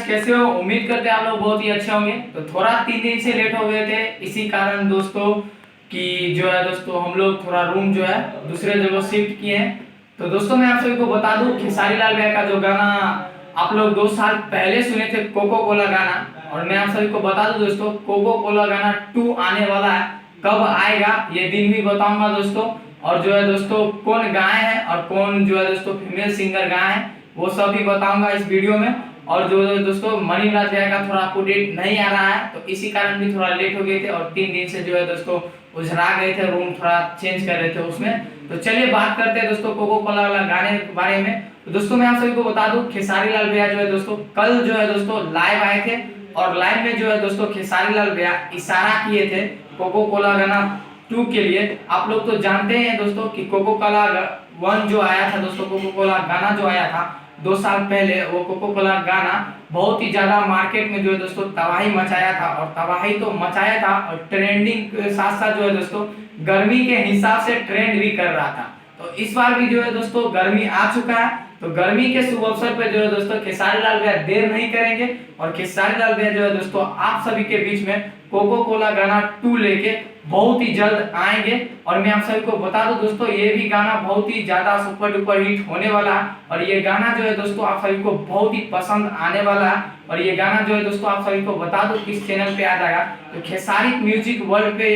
Guys, कैसे हो? उम्मीद करते हैं आप लोग बहुत ही अच्छे होंगे। तो थोड़ा 3 दिन से लेट हो गए थे, इसी कारण दोस्तों कि जो है दोस्तों हम लोग थोड़ा रूम जो है दूसरे जगह शिफ्ट किए हैं। तो दोस्तों मैं आप सभी को बता दूं, खेसारी लाल भैया का जो गाना आप लोग 2 साल पहले सुने थे, कोको कोला गाना, और मैं आप सभी को बता दूं दोस्तों, कोको कोला गाना 2 आने वाला है। कब आएगा ये दिन भी बताऊंगा दोस्तों, और जो है दोस्तों कौन गाए हैं और कौन जो है दोस्तों फीमेल सिंगर गाए हैं वो सब भी बताऊंगा इस वीडियो में। और जो दोस्तों मणिराज भैया का थोड़ा अपडेट नहीं आ रहा है, तो इसी कारण भी थोड़ा लेट हो गए थे और 3 दिन से जो है दोस्तों उजरा गए थे, रूम थोड़ा चेंज कर रहे थे उसमें। तो चलिए बात करते हैं दोस्तों कोको कोला वाला गाने के बारे में। तो दोस्तों मैं आप सभी को बता दूं, खेसारी लाल भैया जो है दोस्तों कल जो है दोस्तों लाइव आए थे, और लाइव में जो है दोस्तों खेसारी लाल भैया इशारा किए थे कोको कोला गाना 2 के लिए। आप लोग तो जानते हैं दोस्तों कि कोको कोला 1 जो आया था दोस्तों, कोको कोला गाना जो आया था 2 साल पहले, वो कोको कोला गाना बहुत ही ज्यादा मार्केट में जो है दोस्तों तबाही मचाया था, और तबाही तो मचाया था और ट्रेंडिंग के साथ साथ जो है दोस्तों गर्मी के हिसाब से ट्रेंड भी कर रहा था। तो इस बार भी जो है दोस्तों गर्मी आ चुका है, तो गर्मी के शुभ अवसर पर जो है दोस्तों खेसारी लाल भैया देर नहीं करेंगे, और खेसारी लाल भैया जो है दोस्तों आप सभी के बीच में कोको कोला गाना 2 लेके बहुत ही जल्द आएंगे। और मैं आप सभी को बता दूं दोस्तों, ये भी गाना बहुत ही ज्यादा सुपर डुपर हिट होने वाला है, और ये गाना जो है दोस्तों आप सभी को बहुत ही पसंद आने वाला है। और ये गाना जो है दोस्तों आप सभी को बता दूं किस चैनल पे आ जाएगा, तो खेसारी म्यूजिक वर्ल्ड पे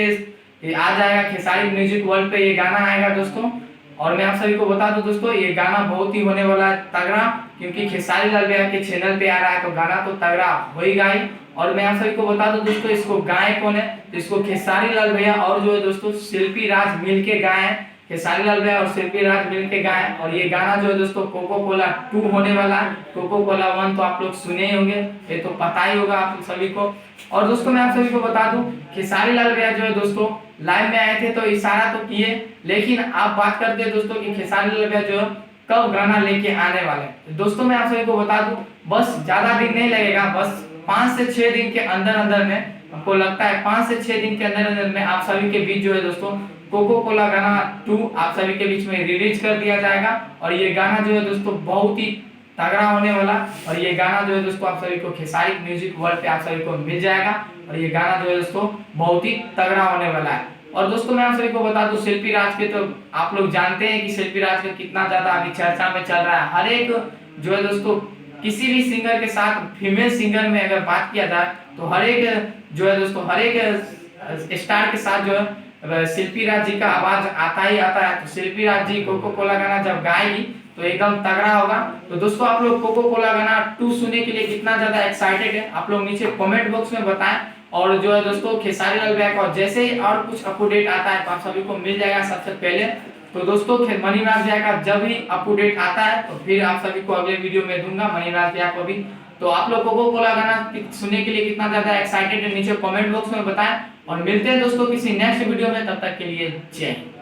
ये आ जाएगा। खेसारी म्यूजिक वर्ल्ड पे ये गाना आएगा दोस्तों। और मैं आप सभी को बता दूं दोस्तों, ये गाना बहुत ही होने वाला है तगड़ा, क्योंकि खेसारी लाल भैया के चैनल पे आ रहा है, तो गाना तो तगड़ा होएगा ही। और मैं आप सभी को बता दूं दोस्तों, इसको गाए कौन है, तो इसको खेसारी लाल भैया और जो है दोस्तों शिल्पी राज मिलके गाए हैं। खेसारी लाल भैया और शिल्पी राज मिलके गाए हैं, और ये गाना जो है दोस्तों कोको कोला 2 होने वाला है। कोको कोला 1 तो आप लोग सुने ही होंगे, ये तो पता ही होगा आप सभी को। और दोस्तों मैं आप सभी को बता दूं, खेसारी लाल भैया जो है दोस्तों लाइव में आए थे तो इशारा तो किए, लेकिन आप बात करते हैं दोस्तों कि खेसारी लाल भैया जो कब गाना लेके आने वाले हैं। तो दोस्तों मैं आप सभी को बता दूं, बस ज्यादा दिन नहीं लगेगा, बस 5 से 6 दिन के अंदर अंदर में, हमको लगता है 5 से 6 दिन के अंदर अंदर में आप सभी के बीच जो है दोस्तों कोको कोला गाना 2 आप सभी के बीच में रिलीज कर दिया जाएगा। और ये गाना जो है दोस्तों बहुत ही तगड़ा होने वाला, और ये गाना जो है दोस्तों आप सभी को खेसारी म्यूजिक वर्ल्ड पे आप सभी को मिल जाएगा, और ये गाना जो है दोस्तों बहुत ही तगड़ा होने वाला है। और दोस्तों मैं आप सभी को बता दूं, शिल्पी राज के तो आप लोग जानते हैं कि शिल्पी राज का कितना ज्यादा अभी चर्चा में चल रहा है। हर एक जो है दोस्तों किसी भी सिंगर के साथ, फीमेल सिंगर में अगर बात किया जाए तो हर एक जो है दोस्तों हर एक स्टार के साथ जो है शिल्पी राज जी का आवाज आता ही आता है। तो शिल्पी राज जी कोको कोला गाना जब गाएगी तो एकदम तगड़ा होगा। तो दोस्तों आप लोग कोको कोला गाना 2 सुनने के लिए कितना ज्यादा एक्साइटेड है, आप लोग नीचे कमेंट बॉक्स में बताएं। और जो है दोस्तों खेसारी लाल भैया का जैसे ही और कुछ अपडेट आता है तो आप सभी को मिल जाएगा सबसे पहले। तो दोस्तों मणिराज भैया का जब भी अपडेट आता है तो फिर आप सभी को अगले वीडियो में दूंगा, मणिराज भैया को भी। तो आप लोग कोको कोला गाना सुनने के लिए कितना ज्यादा एक्साइटेड है नीचे कमेंट बॉक्स में बताएं, और मिलते हैं दोस्तों किसी नेक्स्ट वीडियो में, तब तक के लिए जय हिंद।